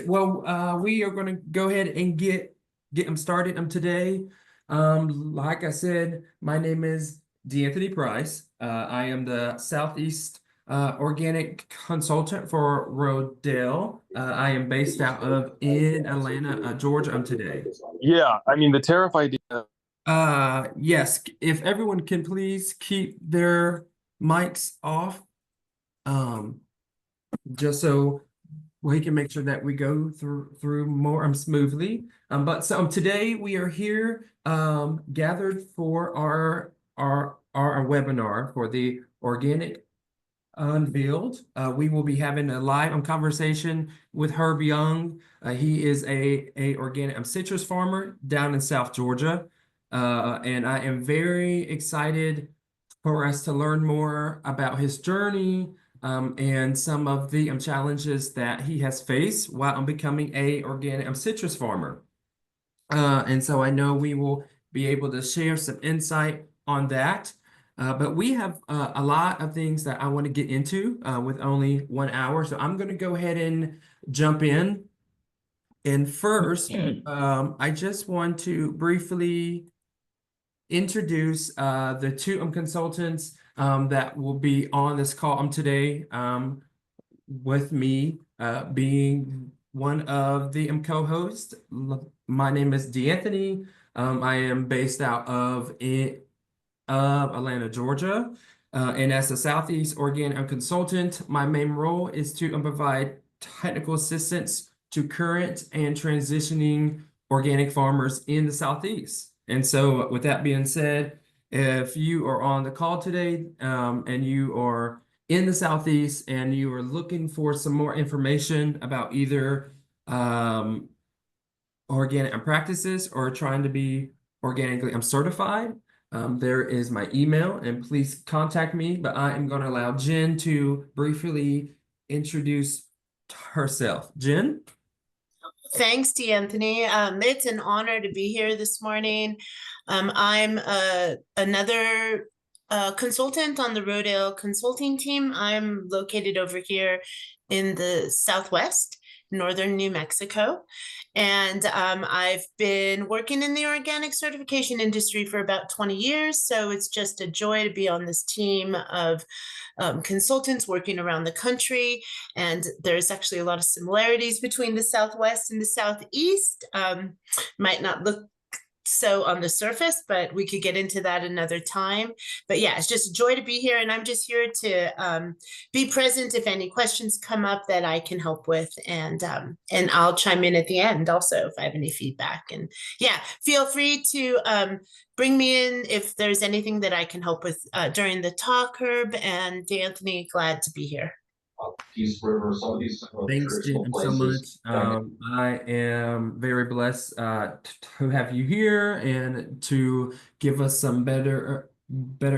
Well, we are going to go ahead and get them started today. Like I said, my name is D'Anthony Price. I am the Southeast Organic Consultant for Rodale. I am based out of in Atlanta, Georgia. Today. Yeah, I mean the tariff idea. Yes, if everyone can please keep their mics off, um, just so we can make sure that we go through more smoothly. But today we are here gathered for our webinar for the Organic Unveiled. We will be having a live conversation with Herb Young. He is a organic citrus farmer down in South Georgia. And I am very excited for us to learn more about his journey and some of the challenges that he has faced while becoming a organic citrus farmer. And so I know we will be able to share some insight on that. But we have a lot of things that I want to get into with only 1 hour. So I'm going to go ahead and jump in. And first, I just want to briefly introduce the two consultants that will be on this call today with me being one of the co-hosts. My name is D'Anthony. I am based out of Atlanta, Georgia. And as a Southeast Organic Consultant, my main role is to provide technical assistance to current and transitioning organic farmers in the Southeast. And so with that being said, if you are on the call today and you are in the Southeast and you are looking for some more information about either organic practices or trying to be organically certified, there is my email, and please contact me. But I am going to allow Jen to briefly introduce herself. Jen? Thanks, D'Anthony. It's an honor to be here this morning. I'm another consultant on the Rodale consulting team. I'm located over here in the Southwest, northern New Mexico. And I've been working in the organic certification industry for about 20 years. So it's just a joy to be on this team of consultants working around the country. And there's actually a lot of similarities between the Southwest and the Southeast. Might not look so on the surface, but we could get into that another time. But yeah, it's just a joy to be here, and I'm just here to be present if any questions come up that I can help with, and I'll chime in at the end also if I have any feedback. And yeah, feel free to bring me in if there's anything that I can help with during the talk, Herb and D'Anthony. Glad to be here. Peace River, some of these Thanks, Jim, so much. I am very blessed to have you here and to give us some better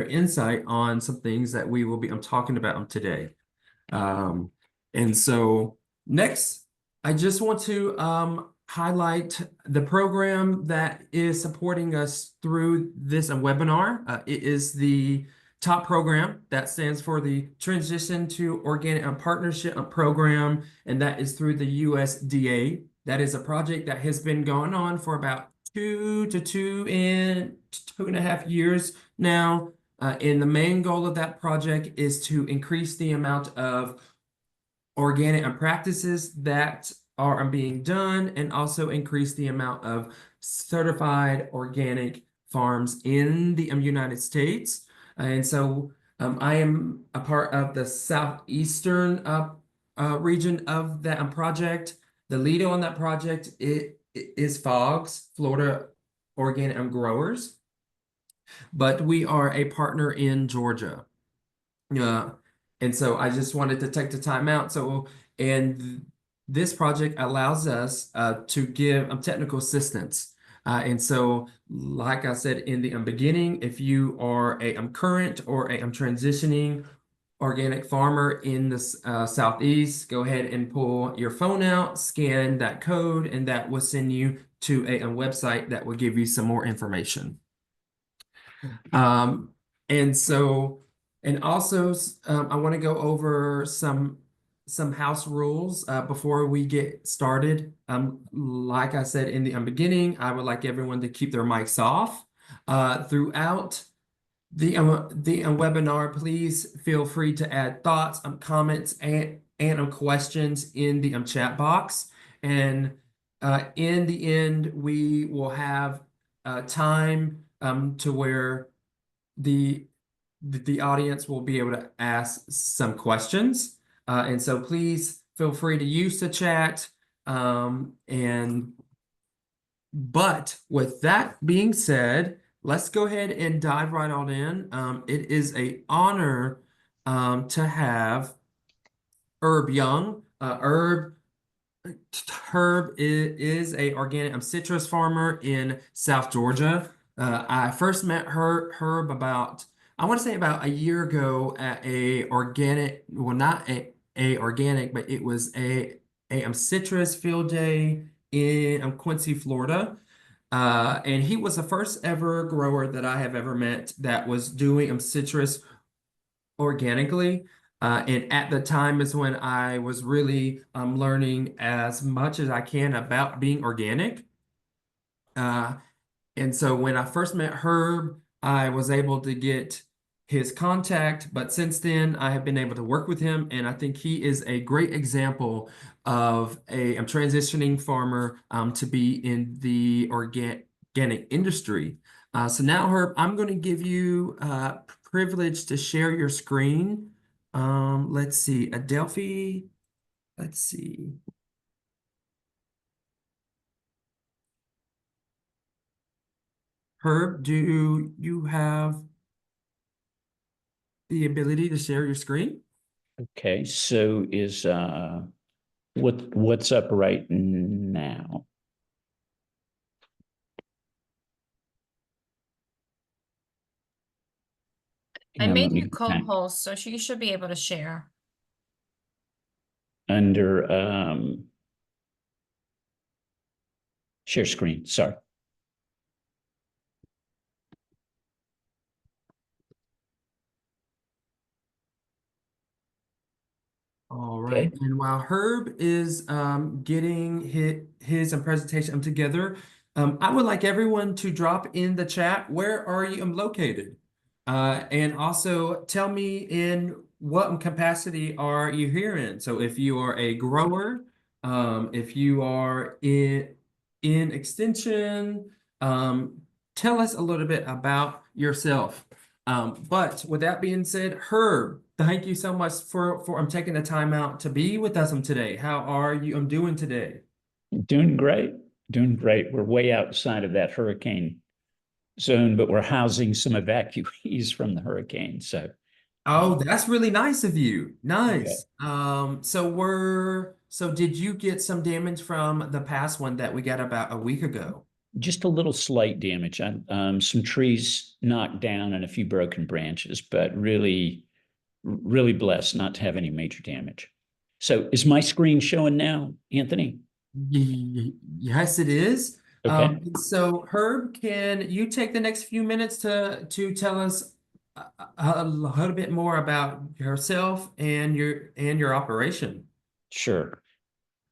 insight on some things that we will be talking about today. And so next, I just want to highlight the program that is supporting us through this webinar. It is the top program that stands for the Transition to Organic Partnership Program, and that is through the USDA. That is a project that has been going on for about 2.5 years now. And the main goal of that project is to increase the amount of organic practices that are being done and also increase the amount of certified organic farms in the United States. And so I am a part of the southeastern region of that project. The leader on that project is FOGS, Florida Organic Growers, but we are a partner in Georgia. And so I just wanted to take the time out. And this project allows us to give technical assistance. And so, like I said in the beginning, if you are a current or a transitioning organic farmer in the Southeast, go ahead and pull your phone out, scan that code, and that will send you to a website that will give you some more information. And also, I want to go over some some house rules before we get started. Like I said in the beginning, I would like everyone to keep their mics off throughout the webinar. Please feel free to add thoughts, comments, and questions in the chat box. And in the end, we will have time to where the audience will be able to ask some questions. And so please feel free to use the chat. But with that being said, let's go ahead and dive right on in. It is an honor to have Herb Young. Herb is a organic citrus farmer in South Georgia. I first met Herb about, I want to say about a year ago at a organic, well, not a organic, but it was a citrus field day in Quincy, Florida. And he was the first ever grower that I have ever met that was doing citrus organically. And at the time is when I was really learning as much as I can about being organic. Uh, and so when I first met Herb, I was able to get his contact, but since then I have been able to work with him, and I think he is a great example of a transitioning farmer to be in the organic industry. So now, Herb, I'm going to give you privilege to share your screen. Let's see, Adelphi. Let's see. Herb, do you have the ability to share your screen? Okay, so is what's up right now? I made you co-host, so she should be able to share. Under share screen, sorry. All right. Okay. And while Herb is getting his presentation together, I would like everyone to drop in the chat, where are you located? And also tell me in what capacity are you here in? So if you are a grower, if you are in extension, tell us a little bit about yourself. But with that being said, Herb, thank you so much for taking the time out to be with us today. How are you doing today? Doing great. Doing great. We're way outside of that hurricane zone, but we're housing some evacuees from the hurricane. So Oh, that's really nice of you. okay. Nice. So did you get some damage from the past one that we got about a week ago? Just a little slight damage on some trees knocked down and a few broken branches, but really blessed not to have any major damage. So is my screen showing now, Anthony? Yes, it is. Okay. So Herb, can you take the next few minutes to tell us a little bit more about yourself and your operation? Sure.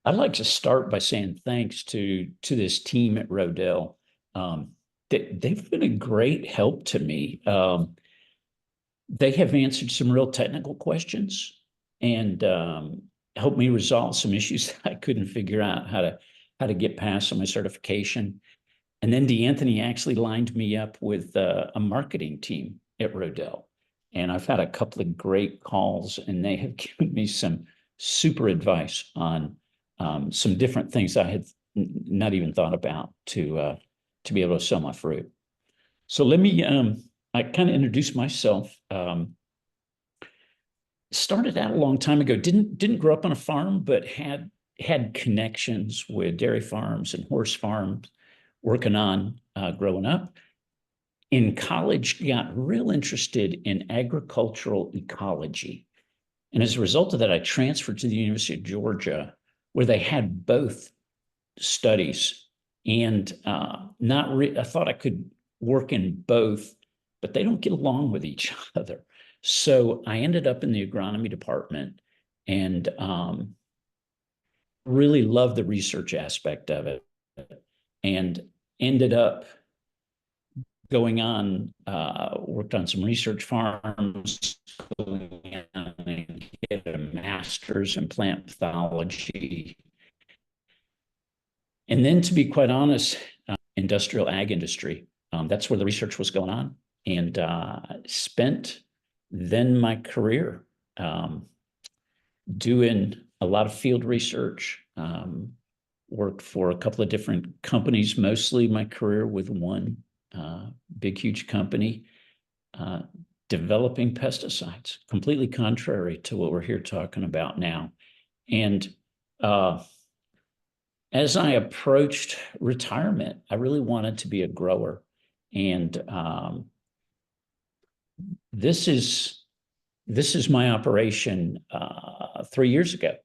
I'd like to start by saying thanks to this team at Rodell. They've been a great help to me. They have answered some real technical questions and helped me resolve some issues that I couldn't figure out how to get past on my certification. And then DeAnthony actually lined me up with a marketing team at Rodell. And I've had a couple of great calls, and they have given me some super advice on some different things I had not even thought about to be able to sell my fruit. So let me, I kind of introduce myself. Started out a long time ago, didn't grow up on a farm, but had connections with dairy farms and horse farms working on growing up. In college, got real interested in agricultural ecology. And as a result of that, I transferred to the University of Georgia, where they had both studies. And I thought I could work in both, but they don't get along with each other. So I ended up in the agronomy department and really loved the research aspect of it, and ended up going on, worked on some research farms, going on and get a master's in plant pathology. And then, to be quite honest, industrial ag industry. That's where the research was going on, and spent then my career doing a lot of field research. Worked for a couple of different companies, mostly my career with one big, huge company, developing pesticides, completely contrary to what we're here talking about now. And as I approached retirement, I really wanted to be a grower. And this is my operation 3 years ago,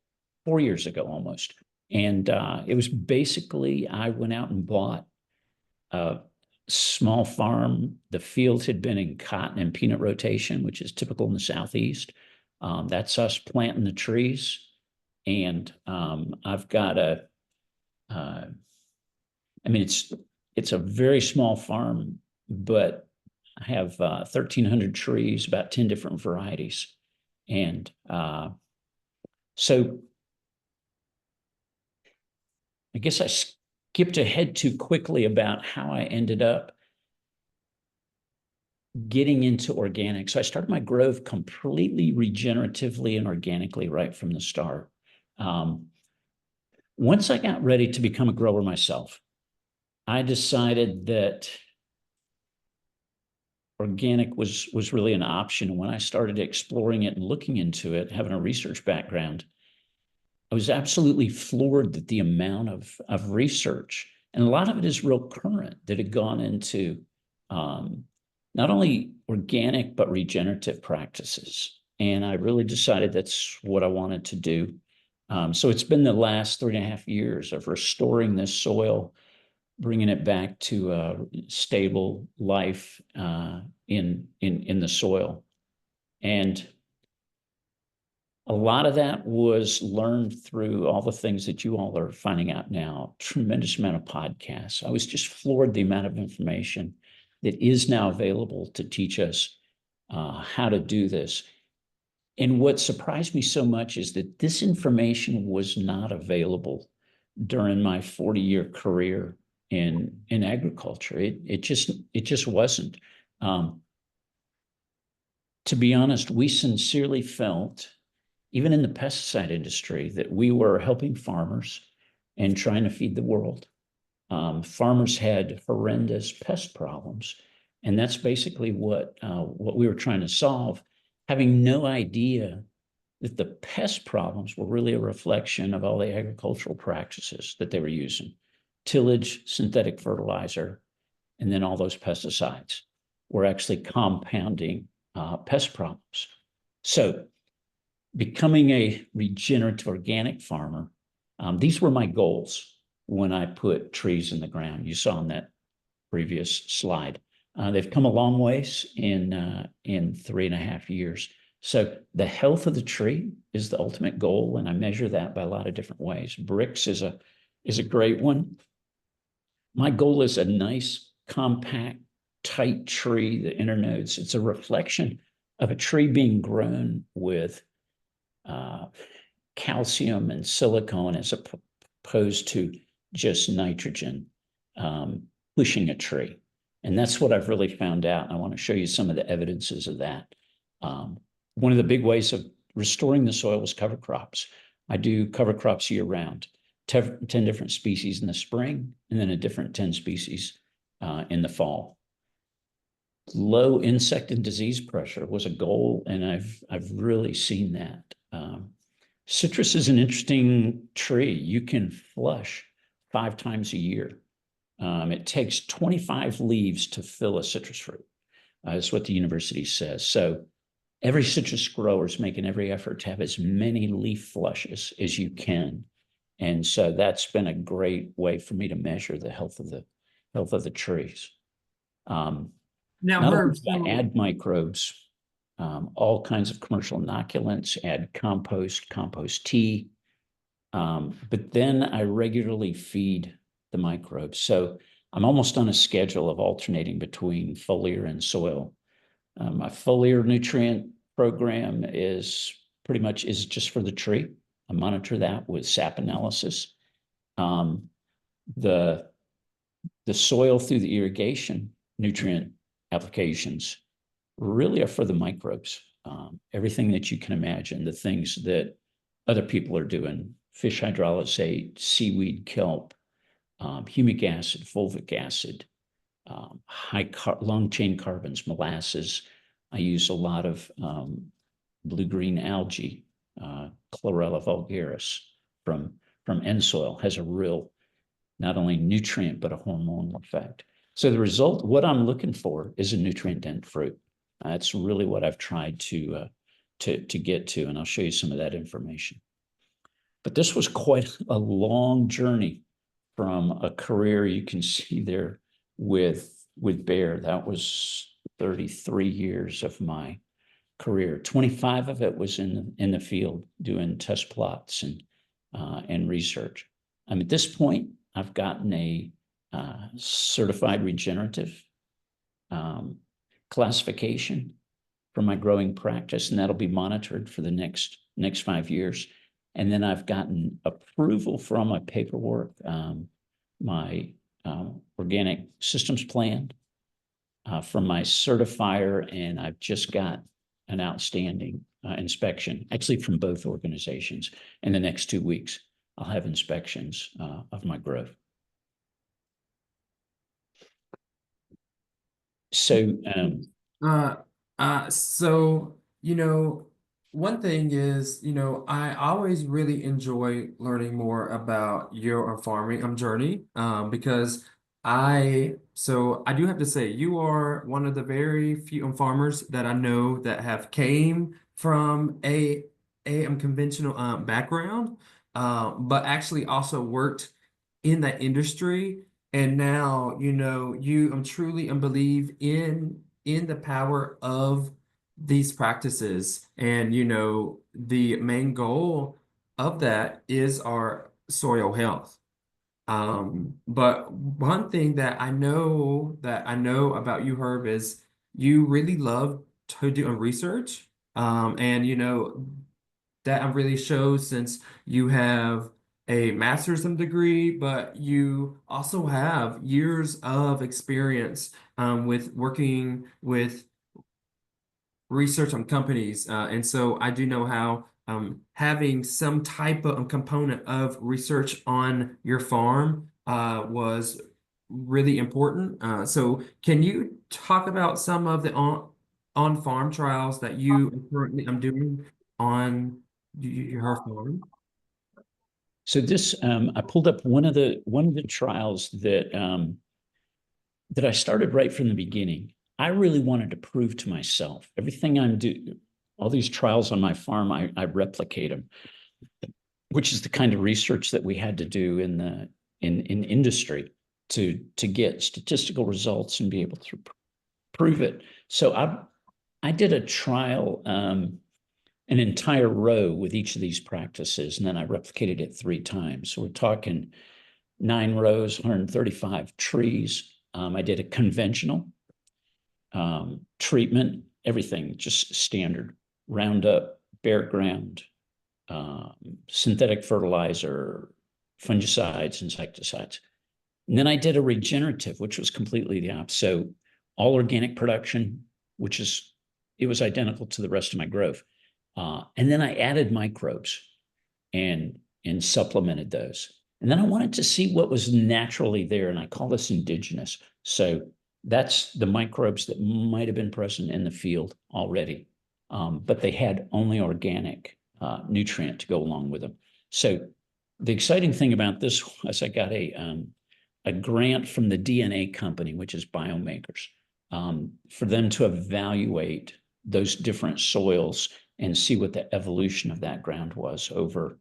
4 years ago almost. And it was basically, I went out and bought a small farm. The field had been in cotton and peanut rotation, which is typical in the Southeast. That's us planting the trees. And I've got I mean, it's a very small farm, but I have 1,300 trees, about 10 different varieties. And so I guess I skipped ahead too quickly about how I ended up getting into organic. So I started my growth completely regeneratively and organically right from the start. Once I got ready to become a grower myself, I decided that organic was really an option. When I started exploring it and looking into it, having a research background, I was absolutely floored that the amount of research, and a lot of it is real current, that had gone into not only organic, but regenerative practices. And I really decided that's what I wanted to do. So it's been the last 3.5 years of restoring this soil, bringing it back to a stable life in the soil. And a lot of that was learned through all the things that you all are finding out now, tremendous amount of podcasts. I was just floored the amount of information that is now available to teach us how to do this. And what surprised me so much is that this information was not available during my 40-year career in agriculture. It just wasn't. To be honest, we sincerely felt, even in the pesticide industry, that we were helping farmers and trying to feed the world. Farmers had horrendous pest problems, and that's basically what we were trying to solve, having no idea that the pest problems were really a reflection of all the agricultural practices that they were using. Tillage, synthetic fertilizer, and then all those pesticides were actually compounding pest problems. So becoming a regenerative organic farmer, these were my goals when I put trees in the ground. You saw on that previous slide. They've come a long ways in 3.5 years. So the health of the tree is the ultimate goal, and I measure that by a lot of different ways. Brix is a great one. My goal is a nice, compact, tight tree, the internodes. It's a reflection of a tree being grown with calcium and silicone, as opposed to just nitrogen pushing a tree. And that's what I've really found out. I want to show you some of the evidences of that. One of the big ways of restoring the soil was cover crops. I do cover crops year round, 10 different species in the spring, and then a different 10 species in the fall. Low insect and disease pressure was a goal, and I've really seen that. Citrus is an interesting tree. You can flush 5 times a year. It takes 25 leaves to fill a citrus fruit. That's what the university says. So every citrus grower is making every effort to have as many leaf flushes as you can. And so that's been a great way for me to measure the health of the trees. Now, Not only Herb, do I add microbes, all kinds of commercial inoculants, add compost tea. But then I regularly feed the microbes. So I'm almost on a schedule of alternating between foliar and soil. My foliar nutrient program is pretty much just for the tree. I monitor that with sap analysis. The soil through the irrigation nutrient applications really are for the microbes. Everything that you can imagine, the things that other people are doing, fish hydrolysate, seaweed kelp, humic acid, fulvic acid, long chain carbons, molasses. I use a lot of blue-green algae, Chlorella vulgaris from N-Soil, has a real not only nutrient but a hormonal effect. So the result, what I'm looking for, is a nutrient-dense fruit. That's really what I've tried to get to, and I'll show you some of that information. But this was quite a long journey from a career you can see there with Bayer. That was 33 years of my career. 25 of it was in the field doing test plots and research. At this point, I've gotten a certified regenerative classification for my growing practice, and that'll be monitored for the next 5 years. And then I've gotten approval for all my paperwork, my organic systems plan from my certifier, and I've just got an outstanding inspection, actually from both organizations. In the next 2 weeks, I'll have inspections of my growth. So, so, one thing is, I always really enjoy learning more about your farming journey, because so I do have to say, you are one of the very few farmers that I know that have came from a conventional background, but actually also worked in that industry. And now, you truly believe in the power of these practices. And, the main goal of that is our soil health. But one thing that I know about you, Herb, is you really love to do research. And that really shows, since you have a master's degree, but you also have years of experience with working with research on companies. And so I do know how having some type of component of research on your farm was really important. So can you talk about some of the on-farm trials that you currently doing on your farm? So this, I pulled up one of the trials that that I started right from the beginning. I really wanted to prove to myself everything I'm doing. All these trials on my farm, I replicate them, which is the kind of research that we had to do in industry to get statistical results and be able to prove it. So I did a trial, an entire row with each of these practices, and then I replicated it 3 times. So we're talking 9 rows, 135 trees. I did a conventional treatment, everything just standard, Roundup, bare ground, synthetic fertilizer, fungicides, insecticides. And then I did a regenerative, which was completely the opposite. So all organic production, it was identical to the rest of my growth. And then I added microbes and supplemented those. And then I wanted to see what was naturally there, and I call this indigenous. So that's the microbes that might have been present in the field already, but they had only organic nutrient to go along with them. So the exciting thing about this was I got a grant from the DNA company, which is Biomakers, for them to evaluate those different soils and see what the evolution of that ground was over.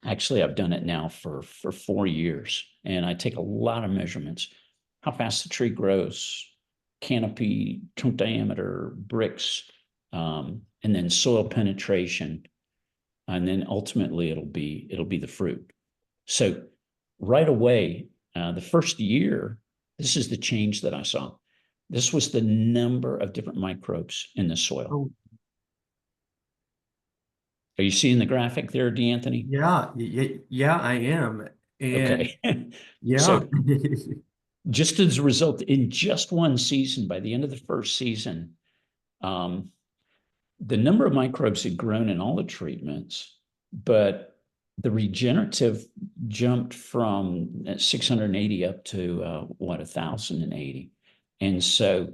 Actually, I've done it now for 4 years, and I take a lot of measurements: how fast the tree grows, canopy, trunk diameter, bricks, and then soil penetration, and then ultimately it'll be the fruit. So right away, the first year, this is the change that I saw. This was the number of different microbes in the soil. Oh. Are you seeing the graphic there, DeAnthony? Yeah, I am. And Okay. yeah. So just as a result, in just one season, by the end of the first season, the number of microbes had grown in all the treatments, but the regenerative jumped from 680 up to 1,080. And so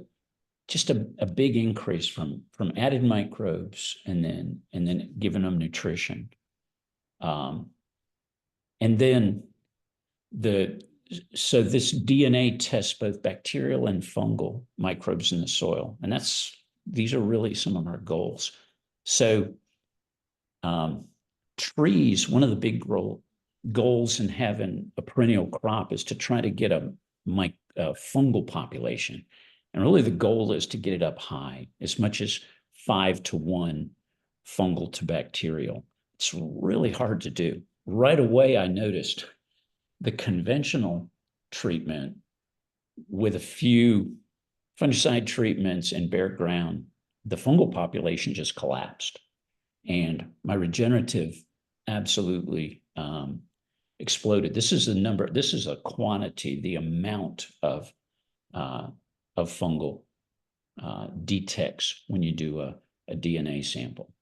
just a big increase from added microbes and then giving them nutrition. And then so this DNA tests both bacterial and fungal microbes in the soil. And these are really some of our goals. So trees, one of the big goals in having a perennial crop is to try to get a fungal population. And really the goal is to get it up high, as much as 5-to-1 fungal to bacterial. It's really hard to do. Right away, I noticed the conventional treatment with a few fungicide treatments and bare ground, the fungal population just collapsed. And my regenerative absolutely exploded. This is a quantity, the amount of fungal detects when you do a DNA sample.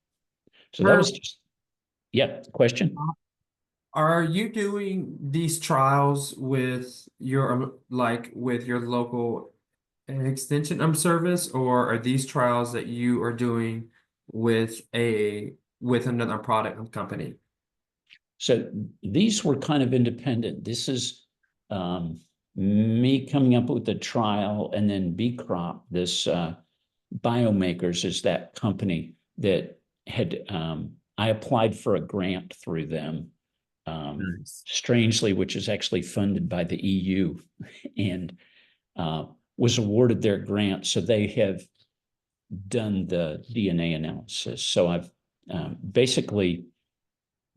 So that was just, yeah, question? Are you doing these trials with your local extension service, or are these trials that you are doing with another product company? So these were kind of independent. This is me coming up with the trial, and then B Crop, this Biomakers is that company that had, I applied for a grant through them, Nice. strangely, which is actually funded by the EU, and was awarded their grant. So they have done the DNA analysis. So I've basically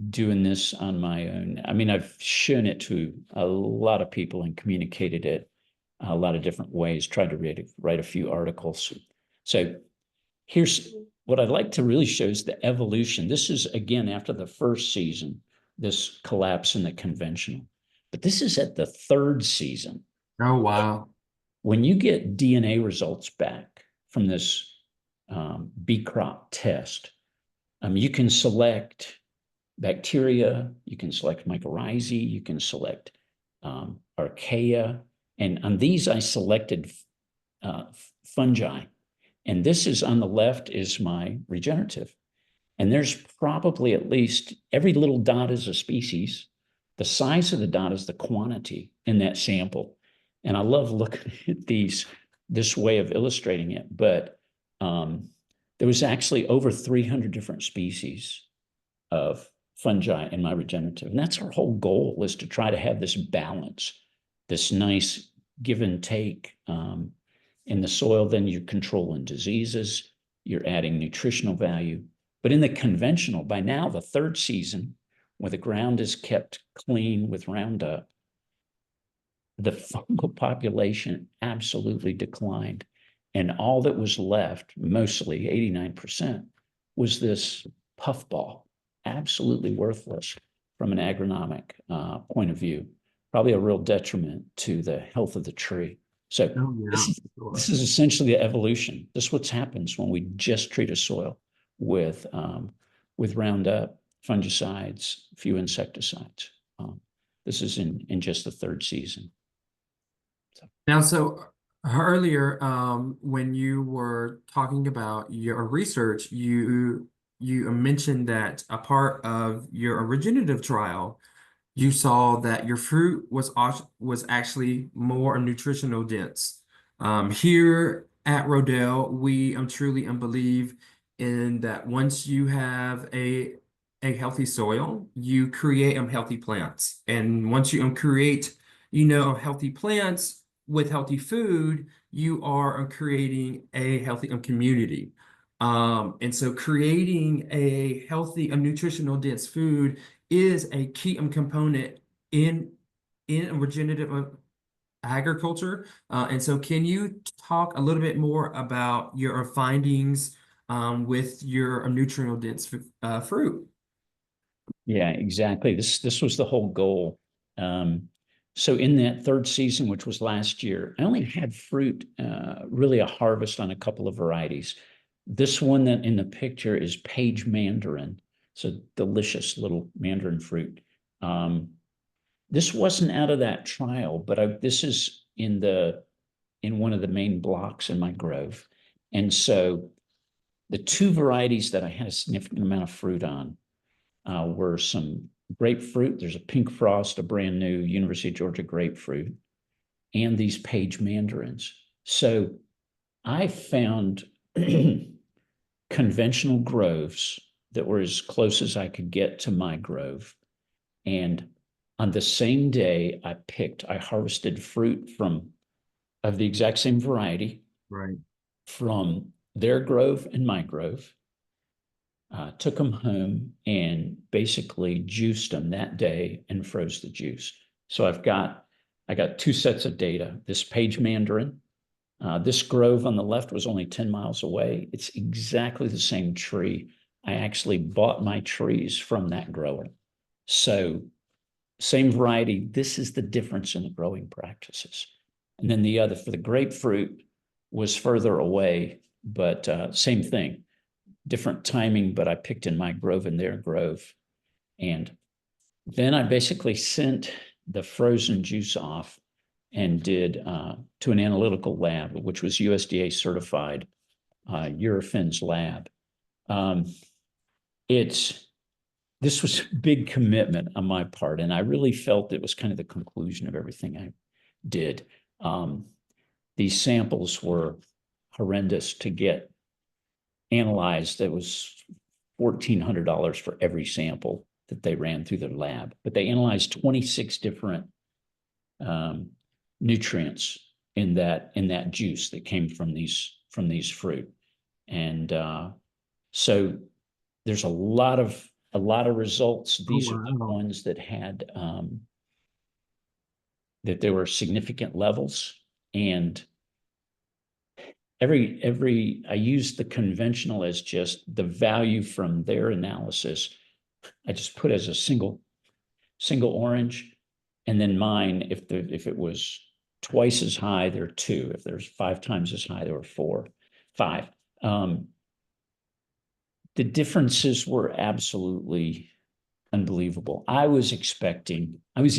doing this on my own. I mean, I've shown it to a lot of people and communicated it a lot of different ways, tried to write a few articles. So here's what I'd like to really show is the evolution. This is, again, after the first season, this collapse in the conventional. But this is at the third season. Oh, wow. When you get DNA results back from this B crop test, you can select bacteria, you can select mycorrhizae, you can select archaea. And on these, I selected fungi. And this is on the left is my regenerative. And there's probably at least every little dot is a species. The size of the dot is the quantity in that sample. And I love looking at this way of illustrating it. But there was actually over 300 different species of fungi in my regenerative. And that's our whole goal, is to try to have this balance, this nice give and take in the soil. Then you're controlling diseases, you're adding nutritional value. But in the conventional, by now, the third season, where the ground is kept clean with Roundup, the fungal population absolutely declined. And all that was left, mostly 89%, was this puffball, absolutely worthless from an agronomic point of view, probably a real detriment to the health of the tree. So this is essentially the evolution. This is what happens when we just treat a soil with Roundup, fungicides, a few insecticides. This is in just the third season. Now, so earlier, when you were talking about your research, you mentioned that a part of your regenerative trial, you saw that your fruit was actually more nutritional dense. Here at Rodale, we truly believe in that once you have a healthy soil, you create healthy plants. And once you create, healthy plants with healthy food, you are creating a healthy community. And so creating a healthy, a nutritional dense food is a key component in regenerative agriculture. And so can you talk a little bit more about your findings with your nutrient dense fruit? Yeah, exactly. This was the whole goal. So in that third season, which was last year, I only had fruit, really a harvest on a couple of varieties. This one that in the picture is Page Mandarin. It's a delicious little mandarin fruit. This wasn't out of that trial, but this is in one of the main blocks in my grove. And so the two varieties that I had a significant amount of fruit on were some grapefruit. There's a Pink Frost, a brand new University of Georgia grapefruit, and these Page Mandarins. So I found conventional groves that were as close as I could get to my grove. And on the same day, I harvested fruit of the exact same variety. Right. From their grove and my grove. Took them home and basically juiced them that day and froze the juice. So I got two sets of data. This Page Mandarin, this grove on the left was only 10 miles away. It's exactly the same tree. I actually bought my trees from that grower. So same variety. This is the difference in the growing practices. And then the other for the grapefruit was further away, but same thing. Different timing, but I picked in my grove and their grove. And then I basically sent the frozen juice off and did to an analytical lab, which was USDA certified, Eurofins lab. This was a big commitment on my part, and I really felt it was kind of the conclusion of everything I did. These samples were horrendous to get analyzed. It was $1,400 for every sample that they ran through their lab, but they analyzed 26 different nutrients in that juice that came from these fruit. And so there's a lot of results. These are the ones that had that there were significant levels, and I used the conventional as just the value from their analysis. I just put as a single orange, and then mine, if it was twice as high, there are 2. If there's 5 times as high, there were 5. The differences were absolutely unbelievable. I was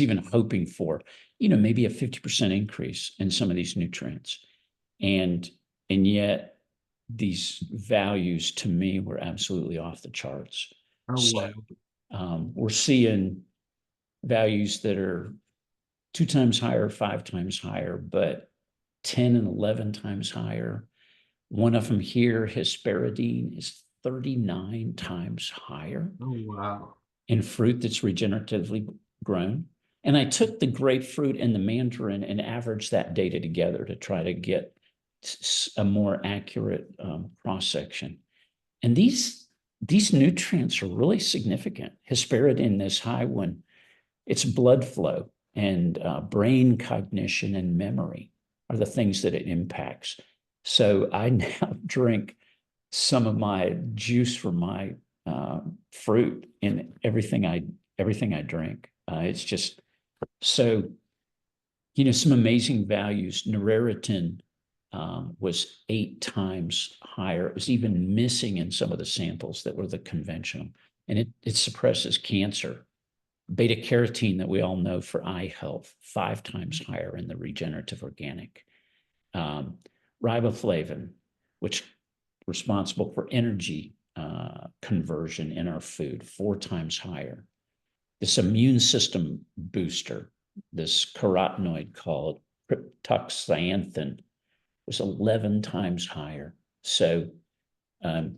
even hoping for, maybe a 50% increase in some of these nutrients. And yet these values to me were absolutely off the charts. Oh, So, wow. we're seeing values that are 2 times higher, 5 times higher, but 10 and 11 times higher. One of them here, hesperidine, is 39 times higher. Oh, wow. In fruit that's regeneratively grown. And I took the grapefruit and the mandarin and averaged that data together to try to get a more accurate cross-section. And these nutrients are really significant. Hesperidine, this high one, it's blood flow and brain cognition and memory are the things that it impacts. So I now drink some of my juice from my fruit in everything I drink. It's just so, some amazing values. Neraritin was 8 times higher. It was even missing in some of the samples that were the conventional, and it suppresses cancer. Beta carotene, that we all know for eye health, 5 times higher in the regenerative organic. Riboflavin, which responsible for energy conversion in our food, 4 times higher. This immune system booster, this carotenoid called cryptoxanthin, was 11 times higher. So the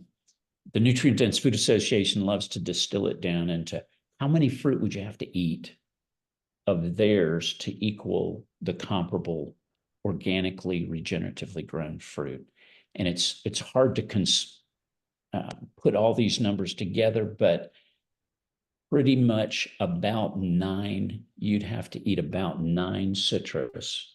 Nutrient Dense Food Association loves to distill it down into how many fruit would you have to eat of theirs to equal the comparable organically regeneratively grown fruit. And it's hard to put all these numbers together, but pretty much about 9, you'd have to eat about 9 citrus.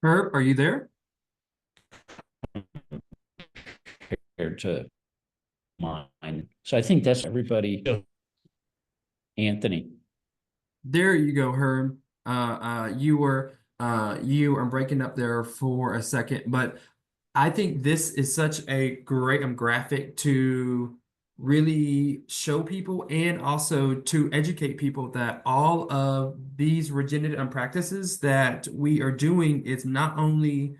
Herb, are you there? Compared to mine. So I think that's everybody. Anthony. There you go, Herb. You were breaking up there for a second, but I think this is such a great graphic to really show people and also to educate people that all of these regenerative practices that we are doing is not only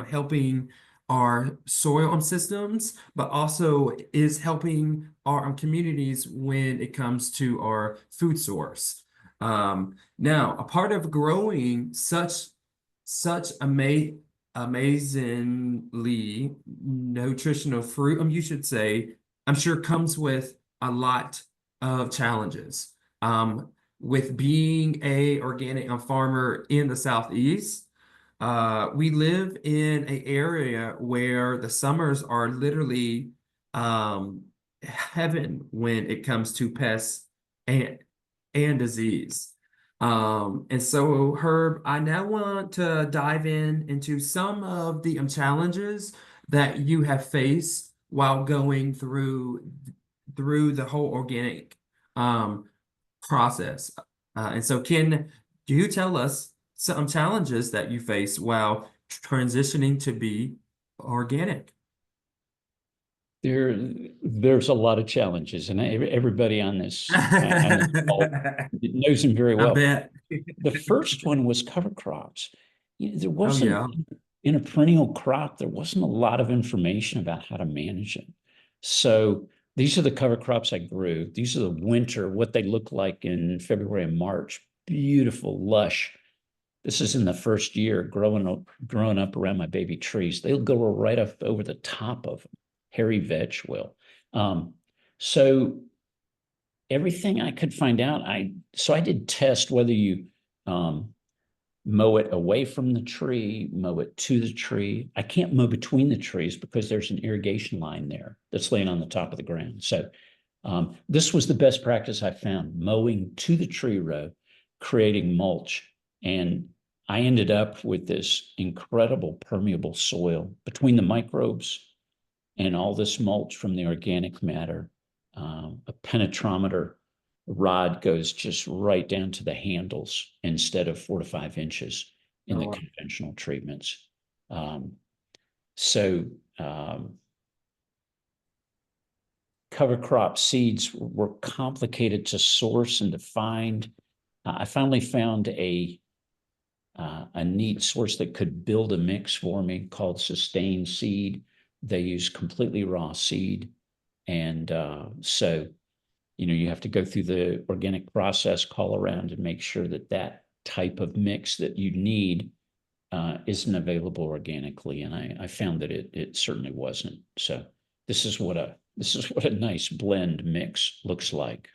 helping our soil systems, but also is helping our communities when it comes to our food source. Now, a part of growing such amazingly nutritional fruit, you should say, I'm sure comes with a lot of challenges. With being a organic farmer in the Southeast, we live in an area where the summers are literally heaven when it comes to pests and disease. And so, Herb, I now want to dive into some of the challenges that you have faced while going through the whole organic um, process. And so, can you tell us some challenges that you face while transitioning to be organic? There's a lot of challenges, and everybody on this call knows them very I well. bet. The first one was cover crops. There Oh, wasn't yeah. in a perennial crop, there wasn't a lot of information about how to manage it. So these are the cover crops I grew. These are the winter, what they look like in February and March. Beautiful, lush. This is in the first year growing up around my baby trees. They'll go right up over the top of them. Hairy veg will. So everything I could find out, I did test whether you mow it away from the tree, mow it to the tree. I can't mow between the trees because there's an irrigation line there that's laying on the top of the ground. So this was the best practice I found, mowing to the tree row, creating mulch. And I ended up with this incredible permeable soil between the microbes and all this mulch from the organic matter. A penetrometer rod goes just right down to the handles instead of 4 to 5 inches in the conventional treatments. Cover crop seeds were complicated to source and to find. I finally found a neat source that could build a mix for me called Sustain Seed. They use completely raw seed. And you have to go through the organic process, call around and make sure that that type of mix that you need isn't available organically. And I found that it certainly wasn't. So this is what a nice blend mix looks like.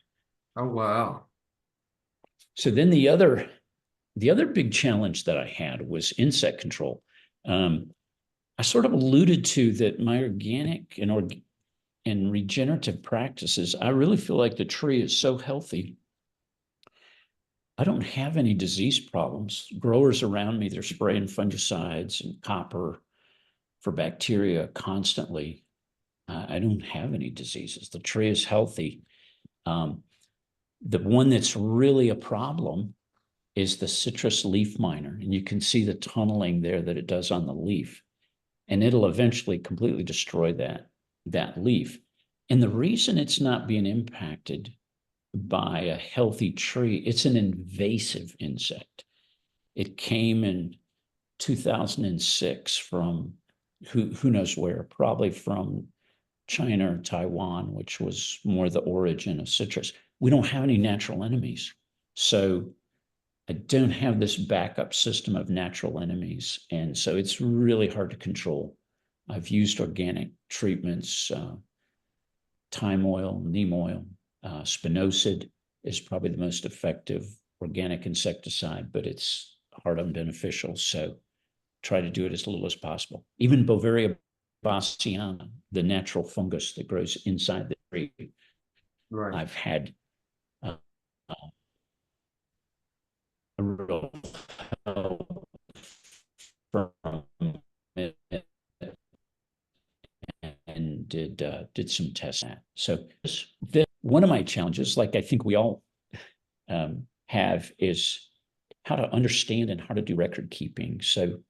Oh, wow. So then the other big challenge that I had was insect control. I sort of alluded to that my organic and regenerative practices, I really feel like the tree is so healthy. I don't have any disease problems. Growers around me, they're spraying fungicides and copper for bacteria constantly. I don't have any diseases. The tree is healthy. The one that's really a problem is the citrus leaf miner. And you can see the tunneling there that it does on the leaf. And it'll eventually completely destroy that leaf. And the reason it's not being impacted by a healthy tree, it's an invasive insect. It came in 2006 from who knows where, probably from China or Taiwan, which was more the origin of citrus. We don't have any natural enemies. So I don't have this backup system of natural enemies. And so it's really hard to control. I've used organic treatments thyme oil, neem oil. Spinosad is probably the most effective organic insecticide, but it's hard on beneficial. So try to do it as little as possible. Even Bovaria bassiana, the natural fungus that grows inside the tree, Right. I've had a real help from it and did some tests. So one of my challenges, like I think we all have, is how to understand and how to do record keeping. So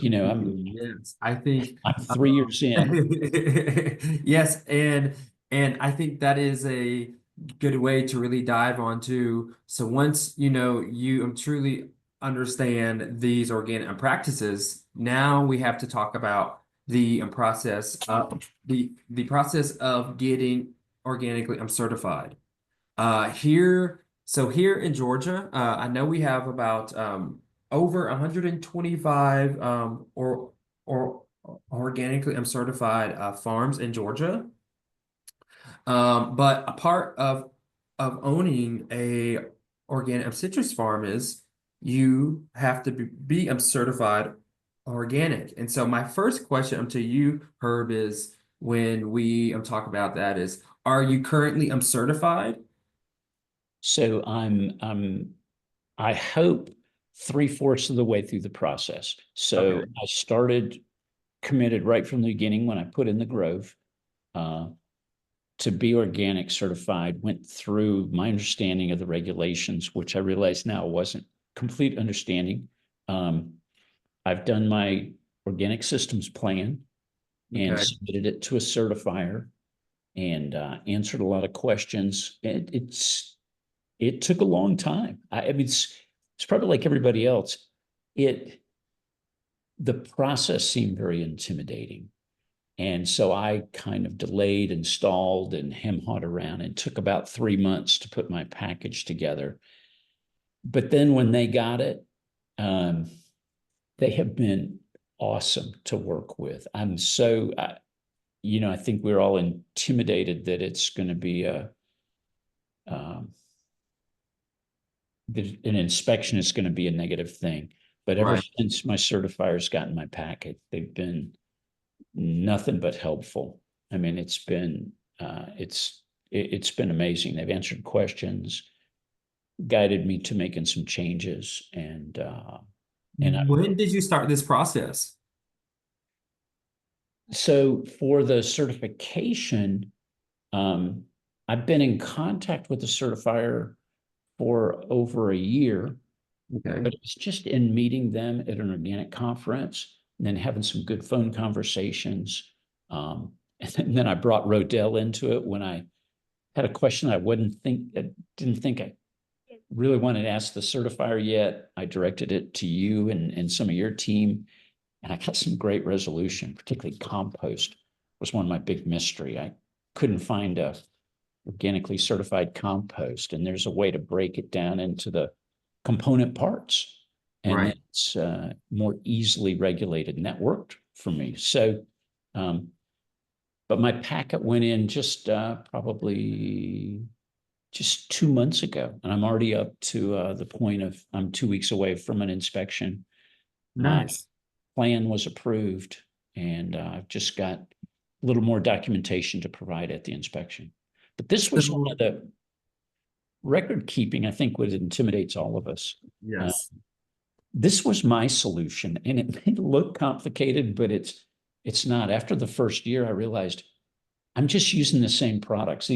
Yes, I think I'm 3 years in. yes, and I think that is a good way to really dive onto. So once you truly understand these organic practices, now we have to talk about the process of the process of getting organically certified. Here in Georgia, I know we have about over 125 or organically certified farms in Georgia. But a part of owning a organic citrus farm is you have to be certified organic. And so my first question to you, Herb, is when we talk about that is, are you currently certified? So I hope 3/4 of the way through the process. So Okay. I started committed right from the beginning when I put in the Grove to be organic certified, went through my understanding of the regulations, which I realize now wasn't complete understanding. I've done my organic systems plan and Okay. submitted it to a certifier and answered a lot of questions. It took a long time. I mean, it's probably like everybody else. The process seemed very intimidating. And so I kind of delayed and stalled and hem-hawed around. It took about 3 months to put my package together. But then when they got it, they have been awesome to work with. I think we're all intimidated that it's going to be an inspection is going to be a negative thing. But ever Right. since my certifier's gotten my packet, they've been nothing but helpful. I mean, it's been amazing. They've answered questions, guided me to making some changes, and When did you start this process? so for the certification, I've been in contact with the certifier for over a year, Okay. but it's just in meeting them at an organic conference and then having some good phone conversations. And then I brought Rodell into it when I had a question I didn't think I really wanted to ask the certifier yet. I directed it to you and some of your team, and I got some great resolution, particularly compost was one of my big mystery. I couldn't find a organically certified compost, and there's a way to break it down into the component parts, and Right. it's more easily regulated, and that worked for me. So, but my packet went in just probably just 2 months ago, and I'm already up to the point of I'm 2 weeks away from an inspection. My Nice. plan was approved, and I've just got a little more documentation to provide at the inspection. But this was one of the record keeping, I think, what intimidates all of us. Yes. This was my solution, and it may look complicated, but it's not. After the first year, I realized I'm just using the same products.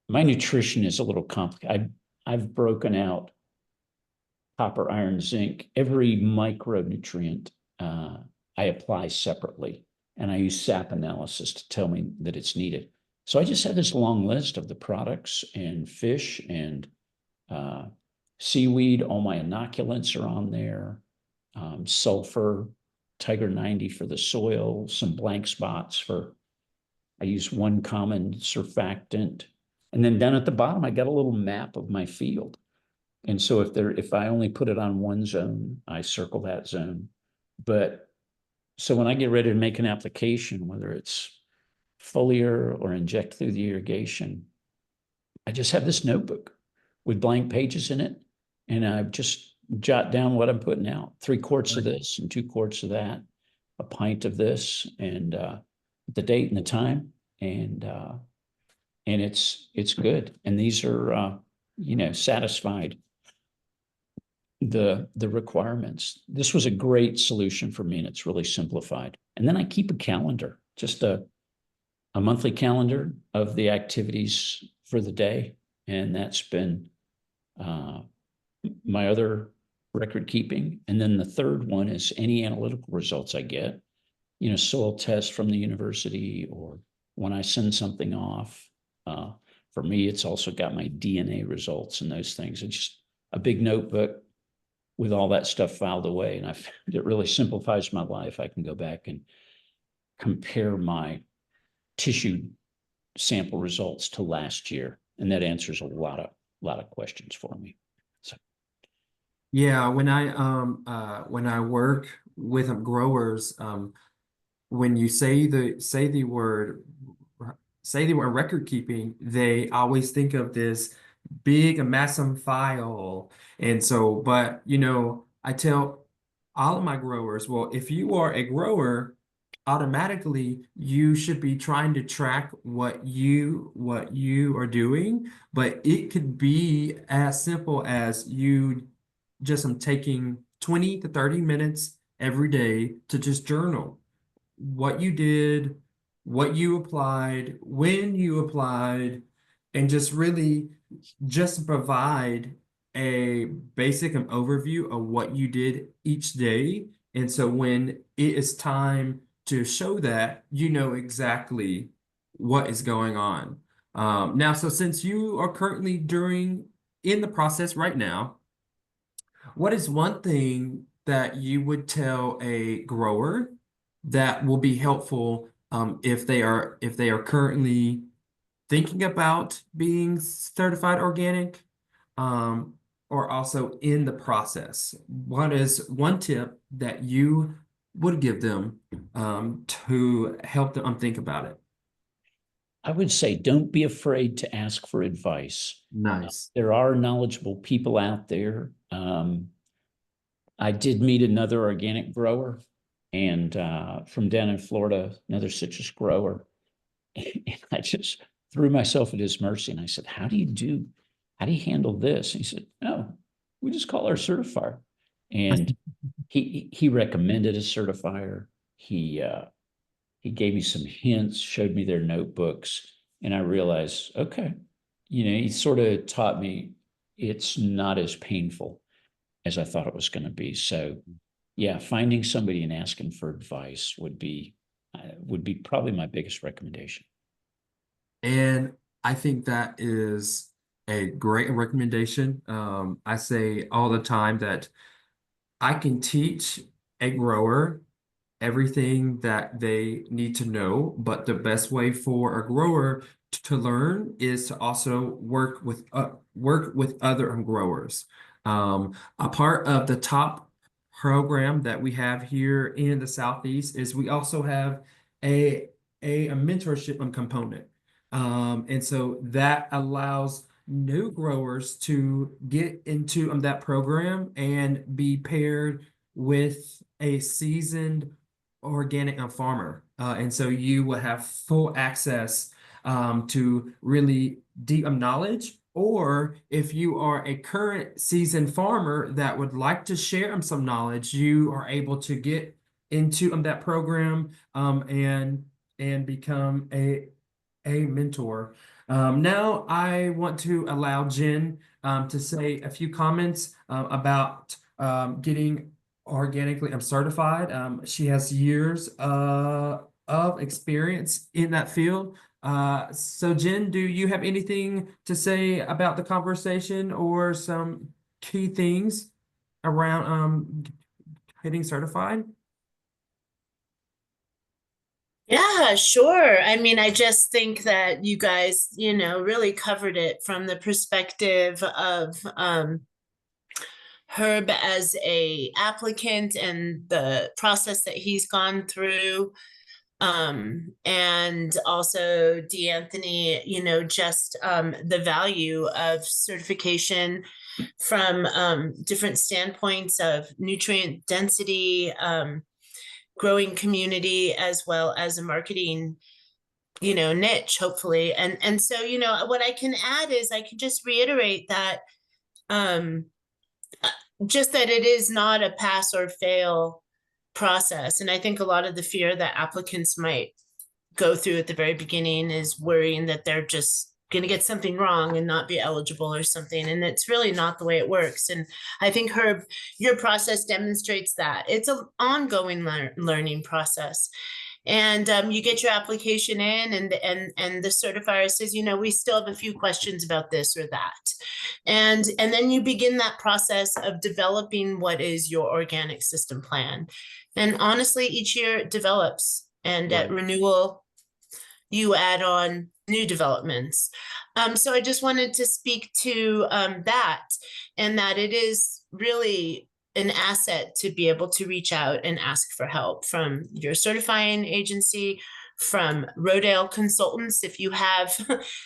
My nutrition is a little complicated. I've broken out copper, iron, zinc, every micronutrient I apply separately, and I use SAP analysis to tell me that it's needed. So I just have this long list of the products and fish and seaweed. All my inoculants are on there. Sulfur, Tiger 90 for the soil, some blank spots I use one common surfactant. And then down at the bottom, I got a little map of my field. And so if I only put it on one zone, I circle that zone. But so when I get ready to make an application, whether it's foliar or inject through the irrigation, I just have this notebook with blank pages in it, and I just jot down what I'm putting out. 3 quarts of this and 2 quarts of that, a pint of this, and the date and the time, and it's good. And these are satisfied the requirements. This was a great solution for me, and it's really simplified. And then I keep a calendar, just a monthly calendar of the activities for the day. And that's been my other record keeping. And then the third one is any analytical results I get, soil tests from the university, or when I send something off. For me, it's also got my DNA results and those things. It's just a big notebook with all that stuff filed away. And it really simplifies my life. I can go back and compare my tissue sample results to last year. And that answers a lot of questions for me. So Yeah, when I work with growers, when you say the word record keeping, they always think of this big massive file. And so, but I tell all of my growers, well, if you are a grower, automatically you should be trying to track what you are doing, but it could be as simple as you just taking 20 to 30 minutes every day to just journal what you did, what you applied, when you applied, and just really just provide a basic overview of what you did each day. And so when it is time to show that, you know exactly what is going on. Now, so since you are currently in the process right now, what is one thing that you would tell a grower that will be helpful if they are currently thinking about being certified organic, um, or also in the process? What is one tip that you would give them to help them think about it? I would say don't be afraid to ask for advice. Nice. There are knowledgeable people out there. I did meet another organic grower, and from down in Florida, another citrus grower. And I just threw myself at his mercy, and I said, how do you handle this? And he said, no, we just call our certifier. And he recommended a certifier. He gave me some hints, showed me their notebooks, and I realized, okay, he sort of taught me it's not as painful as I thought it was going to be. So yeah, finding somebody and asking for advice would be probably my biggest recommendation. And I think that is a great recommendation. I say all the time that I can teach a grower everything that they need to know, but the best way for a grower to learn is to also work with other growers. A part of the top program that we have here in the Southeast is we also have a mentorship component. And so that allows new growers to get into that program and be paired with a seasoned organic farmer. And so you will have full access to really deep knowledge. Or if you are a current seasoned farmer that would like to share some knowledge, you are able to get into that program and become a mentor. Now I want to allow Jen to say a few comments about getting organically certified. She has years of experience in that field. So Jen, do you have anything to say about the conversation or some key things around getting certified? Yeah, sure. I mean, I just think that you guys, really covered it from the perspective of Herb as a applicant and the process that he's gone through. And also D'Anthony, you know, just the value of certification from different standpoints of nutrient density, growing community, as well as a marketing, you know, niche, hopefully. And so, you know, what I can add is I can just reiterate that just that it is not a pass or fail process. And I think a lot of the fear that applicants might go through at the very beginning is worrying that they're just going to get something wrong and not be eligible or something. And it's really not the way it works. And I think Herb, your process demonstrates that. It's an ongoing learning process. And you get your application in, and the certifier says, you know, we still have a few questions about this or that. And then you begin that process of developing what is your organic system plan. And honestly, each year it develops, and at renewal, you add on new developments. So I just wanted to speak to that, and that it is really an asset to be able to reach out and ask for help from your certifying agency, from Rodale consultants, if you have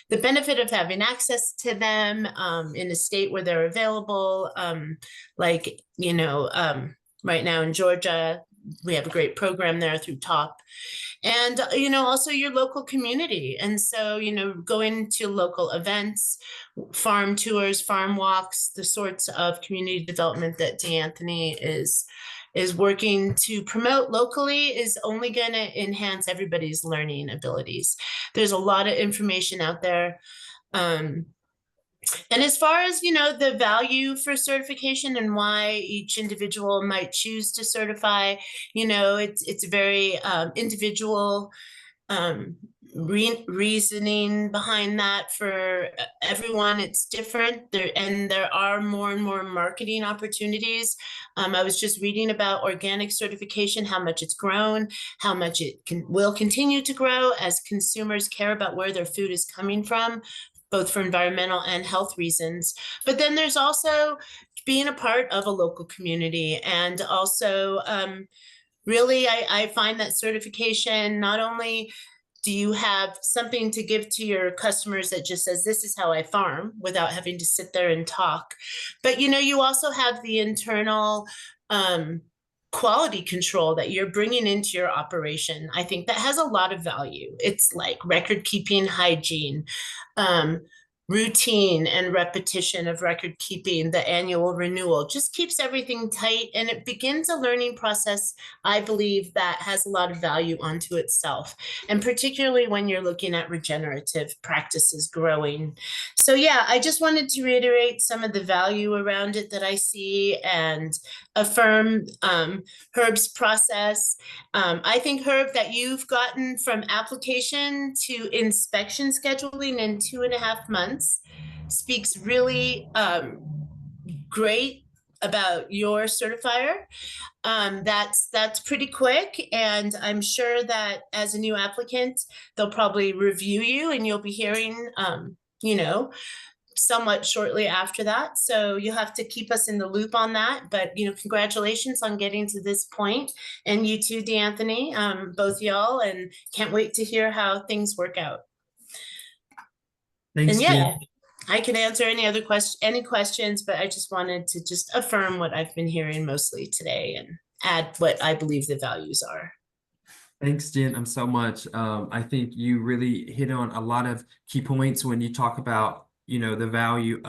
the benefit of having access to them in a state where they're available. Like, you know, right now in Georgia, we have a great program there through TOP. And, you know, also your local community. And so, you know, going to local events, farm tours, farm walks, the sorts of community development that D'Anthony is working to promote locally is only going to enhance everybody's learning abilities. There's a lot of information out there. And as far as, you know, the value for certification and why each individual might choose to certify, you know, it's very individual reasoning behind that for everyone. It's different there, and there are more and more marketing opportunities. I was just reading about organic certification, how much it's grown, how much it will continue to grow as consumers care about where their food is coming from, both for environmental and health reasons. But then there's also being a part of a local community, and also really, I find that certification, not only do you have something to give to your customers that just says, this is how I farm, without having to sit there and talk, but, you know, you also have the internal quality control that you're bringing into your operation. I think that has a lot of value. It's like record keeping, hygiene, routine and repetition of record keeping, the annual renewal just keeps everything tight, and it begins a learning process, I believe, that has a lot of value onto itself, and particularly when you're looking at regenerative practices growing. So yeah, I just wanted to reiterate some of the value around it that I see, and affirm Herb's process. I think, Herb, that you've gotten from application to inspection scheduling in 2.5 months speaks really great about your certifier. That's pretty quick, and I'm sure that as a new applicant, they'll probably review you, and you'll be hearing, you know, somewhat shortly after that. So you'll have to keep us in the loop on that. But, you know, congratulations on getting to this point. And you too, D'Anthony, both y'all, and can't wait to hear how things work out. Thanks, And yeah, Jen. I can answer any questions, but I just wanted to just affirm what I've been hearing mostly today and add what I believe the values are. Thanks, Jen, so much. I think you really hit on a lot of key points when you talk about, you know, the value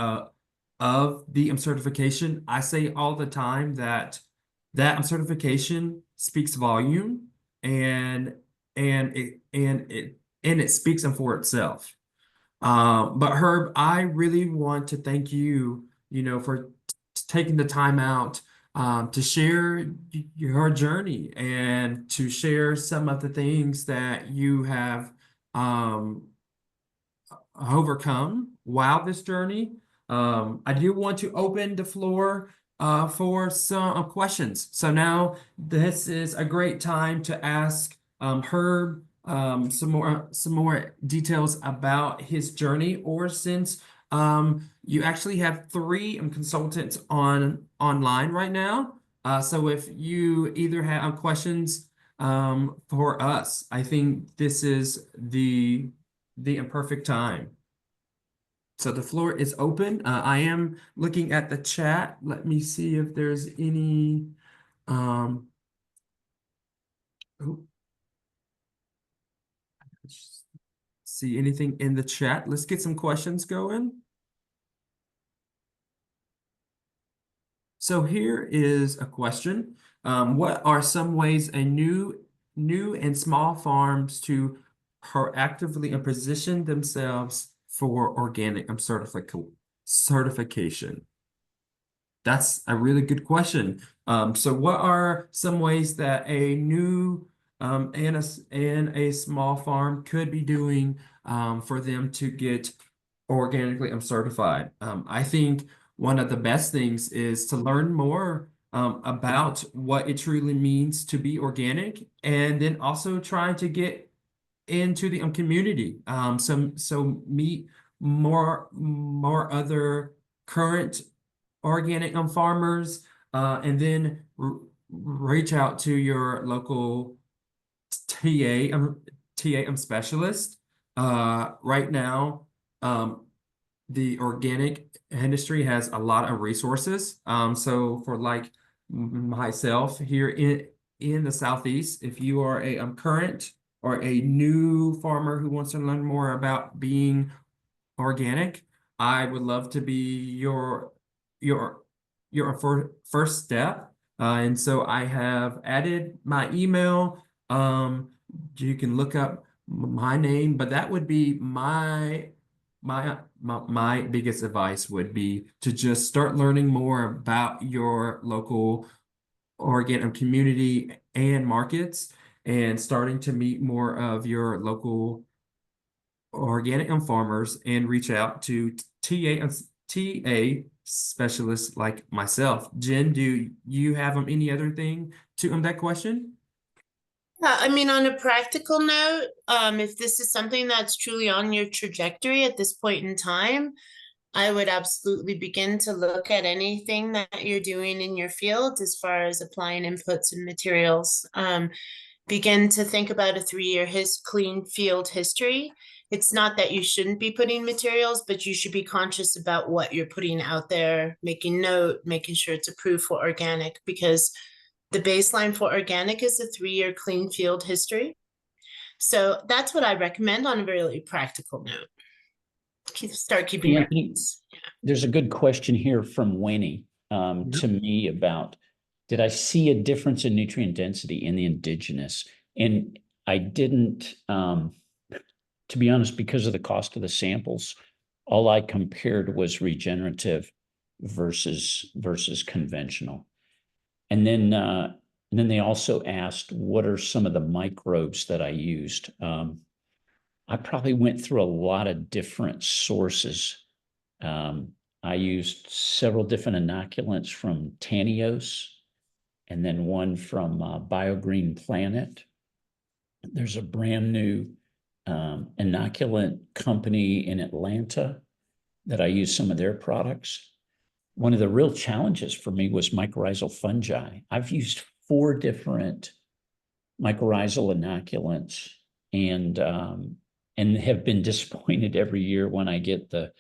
of the certification. I say all the time that certification speaks volume, and it speaks for itself. But Herb, I really want to thank you, you know, for taking the time out to share your journey and to share some of the things that you have overcome while this journey. I do want to open the floor for some questions. So now this is a great time to ask Herb some more details about his journey, or since you actually have 3 consultants online right now. So if you either have questions for us. I think this is the imperfect time. So the floor is open. I am looking at the chat. Let me see if there's any oh, see anything in the chat. Let's get some questions going. So here is a question. What are some ways a new and small farms to proactively and position themselves for organic certification? That's a really good question. So what are some ways that a new and a small farm could be doing for them to get organically certified? I think one of the best things is to learn more about what it truly means to be organic, and then also trying to get into the community. So meet more other current organic farmers, and then reach out to your local TA specialist. Right now, the organic industry has a lot of resources. So for like myself here in the Southeast, if you are a current or a new farmer who wants to learn more about being organic, I would love to be your first step. And so I have added my email. You can look up my name, but that would be my biggest advice would be to just start learning more about your local organic community and markets, and starting to meet more of your local organic farmers and reach out to TA specialists like myself. Jen, do you have any other thing to that question? Yeah, I mean, on a practical note, if this is something that's truly on your trajectory at this point in time, I would absolutely begin to look at anything that you're doing in your field as far as applying inputs and materials. Begin to think about a 3-year clean field history. It's not that you shouldn't be putting materials, but you should be conscious about what you're putting out there, making note, making sure it's approved for organic, because the baseline for organic is a 3-year clean field history. So that's what I recommend on a really practical note. Start keeping records. There's a good question here from Winnie to me about, did I see a difference in nutrient density in the indigenous? And I didn't, to be honest, because of the cost of the samples, all I compared was regenerative versus conventional. And then they also asked, what are some of the microbes that I used? I probably went through a lot of different sources. I used several different inoculants from Tanios, and then one from BioGreen Planet. There's a brand new inoculant company in Atlanta that I use some of their products. One of the real challenges for me was mycorrhizal fungi. I've used 4 different mycorrhizal inoculants, and have been disappointed every year when I get the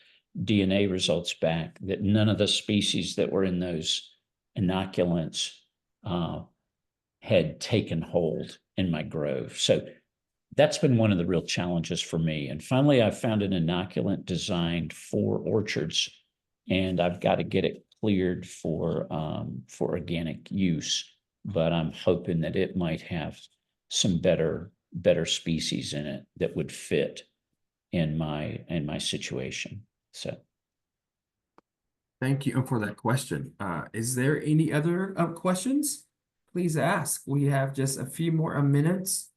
DNA results back that none of the species that were in those inoculants had taken hold in my grove. So that's been one of the real challenges for me. And finally, I found an inoculant designed for orchards, and I've got to get it cleared for organic use. But I'm hoping that it might have some better species in it that would fit in my situation. So thank you for that question. Is there any other questions? Please ask. We have just a few more minutes.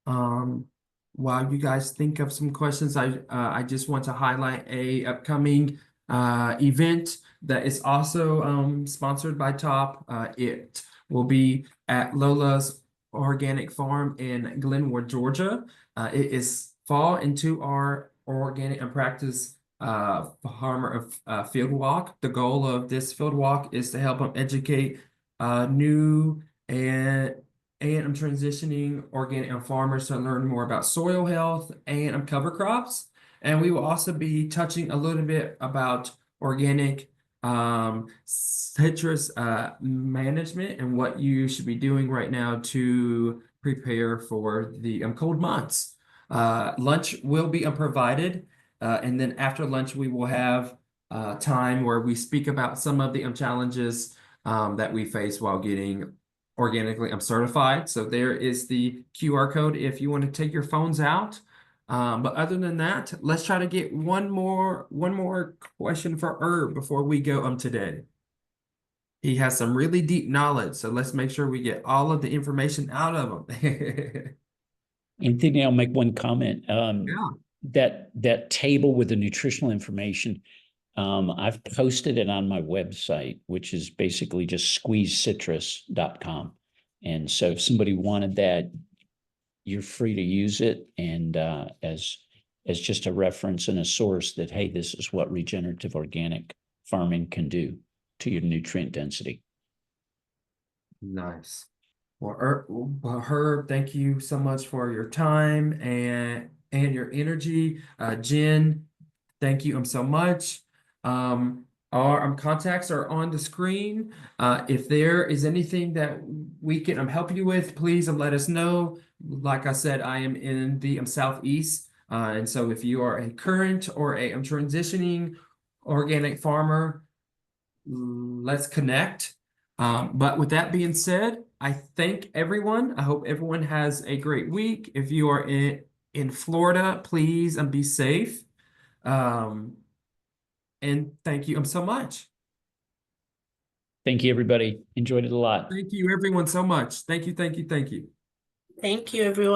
While you guys think of some questions, I just want to highlight a upcoming event that is also sponsored by Top. It will be at Lola's Organic Farm in Glenwood, Georgia. It is fall into our organic and practice farmer field walk. The goal of this field walk is to help them educate new and and I'm transitioning organic on farmers to learn more about soil health and cover crops. And we will also be touching a little bit about organic citrus management and what you should be doing right now to prepare for the cold months. Lunch will be provided, and then after lunch we will have time where we speak about some of the challenges that we face while getting organically certified. So there is the QR code if you want to take your phones out. But other than that, let's try to get one more question for Herb before we go today. He has some really deep knowledge, so let's make sure we get all of the information out of him. Anthony, I'll make one comment. Yeah. That table with the nutritional information, I've posted it on my website, which is basically just squeezecitrus.com. And so if somebody wanted that, you're free to use it. And as just a reference and a source that, hey, this is what regenerative organic farming can do to your nutrient density. Nice. Well, Herb, thank you so much for your time and your energy. Jen, thank you so much. Our contacts are on the screen. If there is anything that we can help you with, please let us know. Like I said, I am in the Southeast. And so if you are a current or a transitioning organic farmer, let's connect. But with that being said, I thank everyone. I hope everyone has a great week. If you are in Florida, please be safe. And thank you so much. Thank you, everybody. Enjoyed it a lot. Thank you, everyone, so much. Thank you, thank you, thank you. Thank you, everyone.